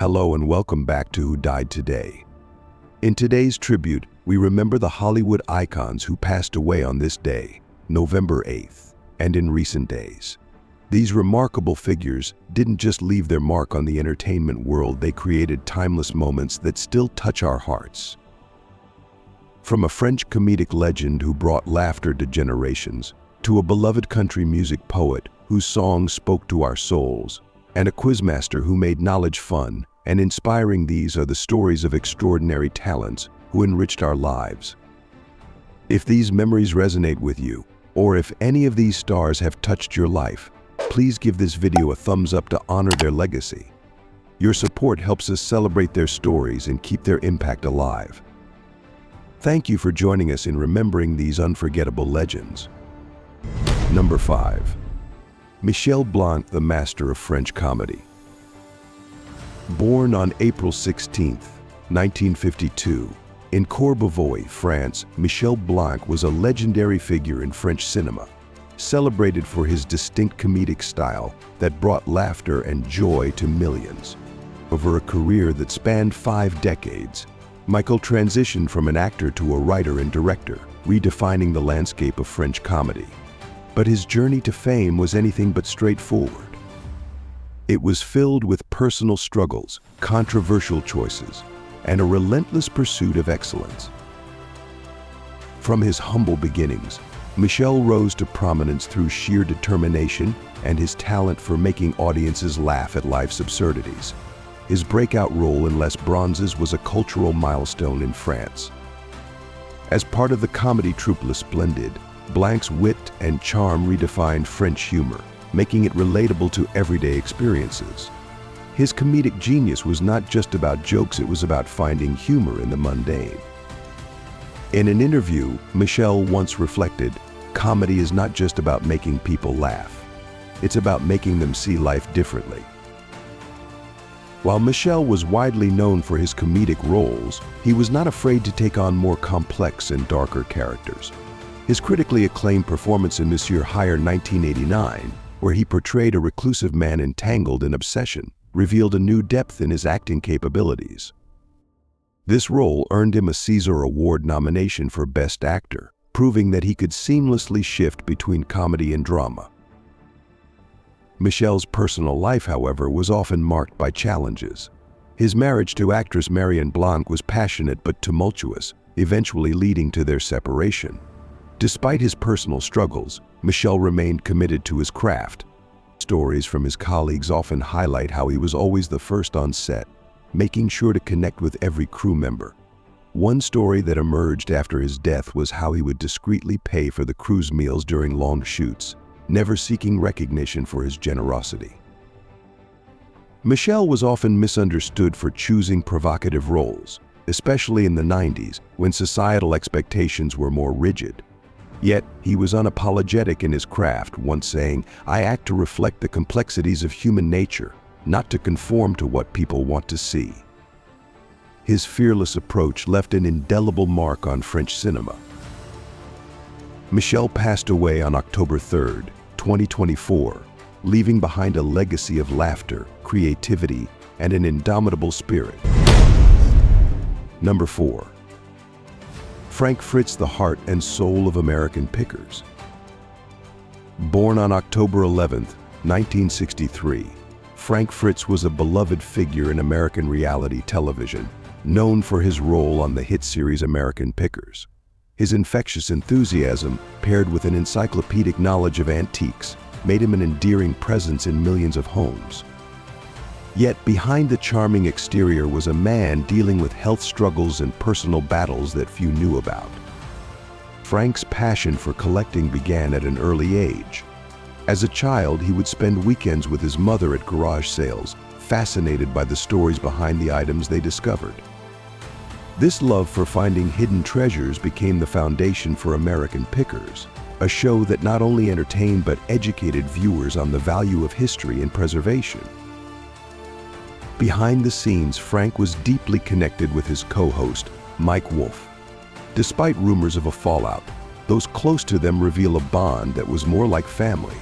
Hello and welcome back to Who Died Today. In today's tribute, we remember the Hollywood icons who passed away on this day, November 8th, and in recent days. These remarkable figures didn't just leave their mark on the entertainment world, they created timeless moments that still touch our hearts. From a French comedic legend who brought laughter to generations, to a beloved country music poet whose songs spoke to our souls, and a quizmaster who made knowledge fun and inspiring, these are the stories of extraordinary talents who enriched our lives. If these memories resonate with you, or if any of these stars have touched your life, please give this video a thumbs up to honor their legacy. Your support helps us celebrate their stories and keep their impact alive. Thank you for joining us in remembering these unforgettable legends. Number 5. Michel Blanc, the master of French comedy. Born on April 16, 1952, in Courbevoie, France, Michel Blanc was a legendary figure in French cinema, celebrated for his distinct comedic style that brought laughter and joy to millions. Over a career that spanned 5 decades, Michel transitioned from an actor to a writer and director, redefining the landscape of French comedy. But his journey to fame was anything but straightforward. It was filled with personal struggles, controversial choices, and a relentless pursuit of excellence. From his humble beginnings, Michel rose to prominence through sheer determination and his talent for making audiences laugh at life's absurdities. His breakout role in Les Bronzés was a cultural milestone in France. As part of the comedy troupe Les Bronzés, Blanc's wit and charm redefined French humor, making it relatable to everyday experiences. His comedic genius was not just about jokes, it was about finding humor in the mundane. In an interview, Michel once reflected, "Comedy is not just about making people laugh. It's about making them see life differently." While Michel was widely known for his comedic roles, he was not afraid to take on more complex and darker characters. His critically acclaimed performance in Monsieur Hire 1989, where he portrayed a reclusive man entangled in obsession, revealed a new depth in his acting capabilities. This role earned him a César Award nomination for Best Actor, proving that he could seamlessly shift between comedy and drama. Michel's personal life, however, was often marked by challenges. His marriage to actress Marion Blanc was passionate but tumultuous, eventually leading to their separation. Despite his personal struggles, Michel remained committed to his craft. Stories from his colleagues often highlight how he was always the first on set, making sure to connect with every crew member. One story that emerged after his death was how he would discreetly pay for the crew's meals during long shoots, never seeking recognition for his generosity. Michel was often misunderstood for choosing provocative roles, especially in the 90s when societal expectations were more rigid. Yet, he was unapologetic in his craft, once saying, "I act to reflect the complexities of human nature, not to conform to what people want to see." His fearless approach left an indelible mark on French cinema. Michel passed away on October 3, 2024, leaving behind a legacy of laughter, creativity, and an indomitable spirit. Number 4. Fritz, the heart and soul of American pickers. Born on October 11, 1963, Fritz was a beloved figure in American reality television, known for his role on the hit series American Pickers. His infectious enthusiasm, paired with an encyclopedic knowledge of antiques, made him an endearing presence in millions of homes. Yet behind the charming exterior was a man dealing with health struggles and personal battles that few knew about. Frank's passion for collecting began at an early age. As a child, he would spend weekends with his mother at garage sales, fascinated by the stories behind the items they discovered. This love for finding hidden treasures became the foundation for American Pickers, a show that not only entertained but educated viewers on the value of history and preservation. Behind the scenes, Frank was deeply connected with his co-host, Mike Wolfe. Despite rumors of a fallout, those close to them reveal a bond that was more like family.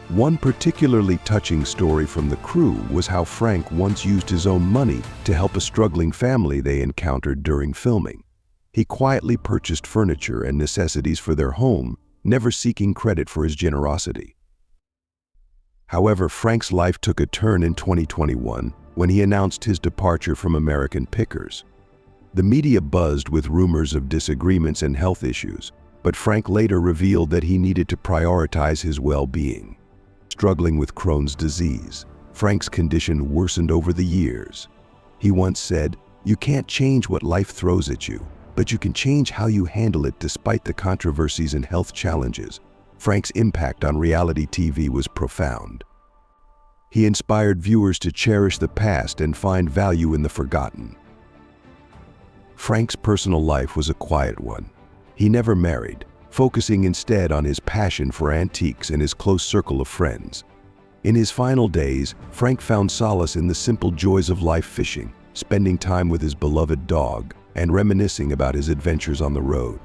One particularly touching story from the crew was how Frank once used his own money to help a struggling family they encountered during filming. He quietly purchased furniture and necessities for their home, never seeking credit for his generosity. However, Frank's life took a turn in 2021 when he announced his departure from American Pickers. The media buzzed with rumors of disagreements and health issues, but Frank later revealed that he needed to prioritize his well-being. Struggling with Crohn's disease, Frank's condition worsened over the years. He once said, "You can't change what life throws at you, but you can change how you handle it." Despite the controversies and health challenges, Frank's impact on reality TV was profound. He inspired viewers to cherish the past and find value in the forgotten. Frank's personal life was a quiet one. He never married, focusing instead on his passion for antiques and his close circle of friends. In his final days, Frank found solace in the simple joys of life: fishing, spending time with his beloved dog, and reminiscing about his adventures on the road.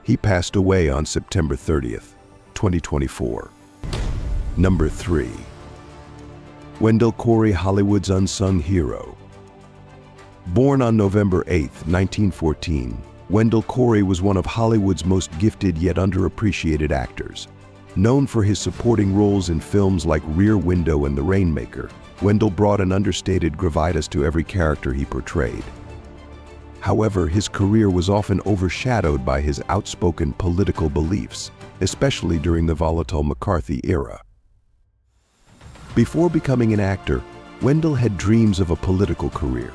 He passed away on September 30th, 2024. Number 3. Wendell Corey, Hollywood's unsung hero. Born on November 8, 1914, Wendell Corey was one of Hollywood's most gifted yet underappreciated actors. Known for his supporting roles in films like Rear Window and The Rainmaker, Wendell brought an understated gravitas to every character he portrayed. However, his career was often overshadowed by his outspoken political beliefs, especially during the volatile McCarthy era. Before becoming an actor, Wendell had dreams of a political career.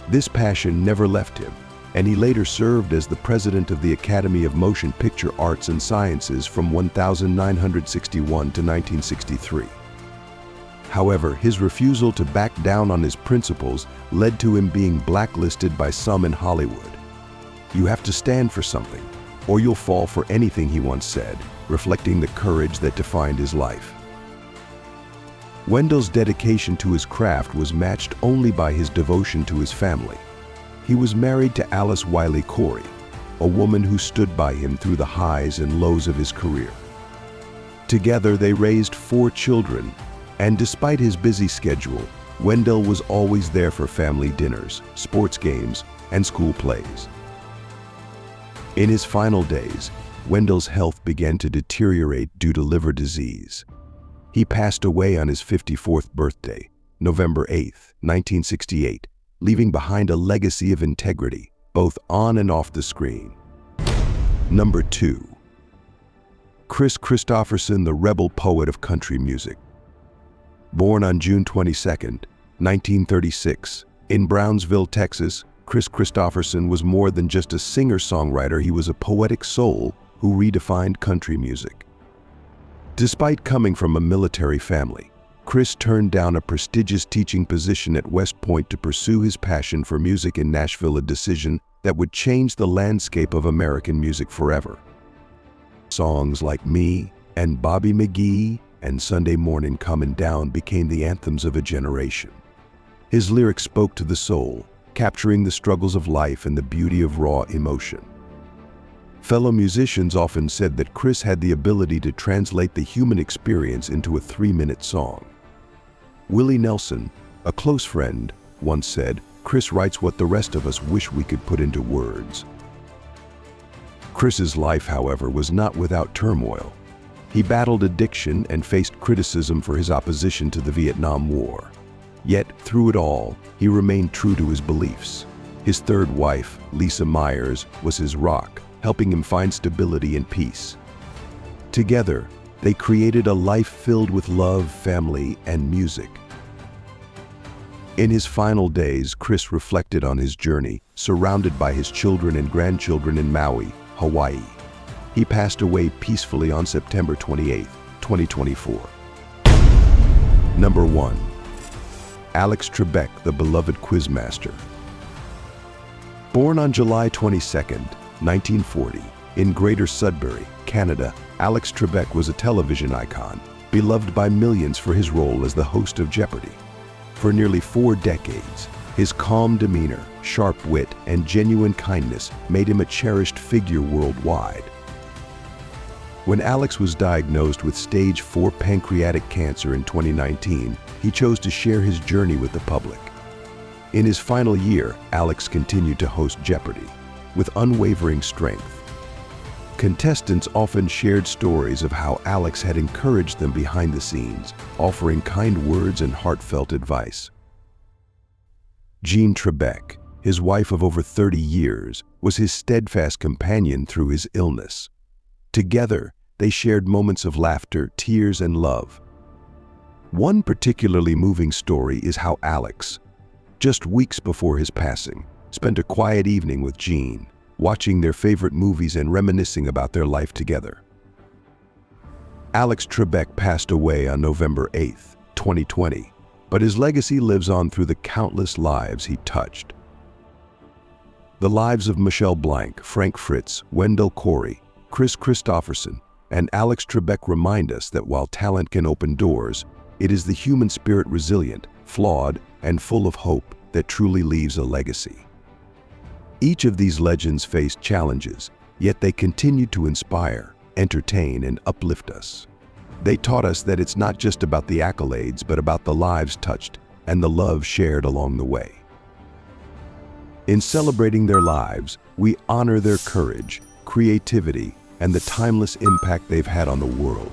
This passion never left him, and he later served as the president of the Academy of Motion Picture Arts and Sciences from 1961 to 1963. However, his refusal to back down on his principles led to him being blacklisted by some in Hollywood. "You have to stand for something, or you'll fall for anything," he once said, reflecting the courage that defined his life. Wendell's dedication to his craft was matched only by his devotion to his family. He was married to Alice Wiley Corey, a woman who stood by him through the highs and lows of his career. Together, they raised 4 children, and despite his busy schedule, Wendell was always there for family dinners, sports games, and school plays. In his final days, Wendell's health began to deteriorate due to liver disease. He passed away on his 54th birthday, November 8, 1968, leaving behind a legacy of integrity, both on and off the screen. Number 2. Kristofferson, the rebel poet of country music. Born on June 22, 1936, in Brownsville, Texas, Kristofferson was more than just a singer-songwriter. He was a poetic soul who redefined country music. Despite coming from a military family, Chris turned down a prestigious teaching position at West Point to pursue his passion for music in Nashville, a decision that would change the landscape of American music forever. Songs like Me and Bobby McGee and Sunday Morning Comin' Down became the anthems of a generation. His lyrics spoke to the soul, capturing the struggles of life and the beauty of raw emotion. Fellow musicians often said that Chris had the ability to translate the human experience into a 3-minute song. Willie Nelson, a close friend, once said, "Chris writes what the rest of us wish we could put into words." Chris's life, however, was not without turmoil. He battled addiction and faced criticism for his opposition to the Vietnam War. Yet, through it all, he remained true to his beliefs. His third wife, Lisa Myers, was his rock, helping him find stability and peace. Together, they created a life filled with love, family, and music. In his final days, Chris reflected on his journey, surrounded by his children and grandchildren in Maui, Hawaii. He passed away peacefully on September 28, 2024. Number 1. Alex Trebek, the beloved quizmaster. Born on July 22, 1940, in Greater Sudbury, Canada, Alex Trebek was a television icon, beloved by millions for his role as the host of Jeopardy! For nearly 4 decades, his calm demeanor, sharp wit, and genuine kindness made him a cherished figure worldwide. When Alex was diagnosed with stage 4 pancreatic cancer in 2019, he chose to share his journey with the public. In his final year, Alex continued to host Jeopardy! With unwavering strength. Contestants often shared stories of how Alex had encouraged them behind the scenes, offering kind words and heartfelt advice. Trebek, his wife of over 30 years, was his steadfast companion through his illness. Together, they shared moments of laughter, tears, and love. One particularly moving story is how Alex, just weeks before his passing, spent a quiet evening with Jean, watching their favorite movies and reminiscing about their life together. Alex Trebek passed away on November 8, 2020, but his legacy lives on through the countless lives he touched. The lives of Michel Blanc, Fritz, Wendell Corey, Kristofferson, and Alex Trebek remind us that while talent can open doors, it is the human spirit, resilient, flawed, and full of hope, that truly leaves a legacy. Each of these legends faced challenges, yet they continued to inspire, entertain, and uplift us. They taught us that it's not just about the accolades, but about the lives touched and the love shared along the way. In celebrating their lives, we honor their courage, creativity, and the timeless impact they've had on the world.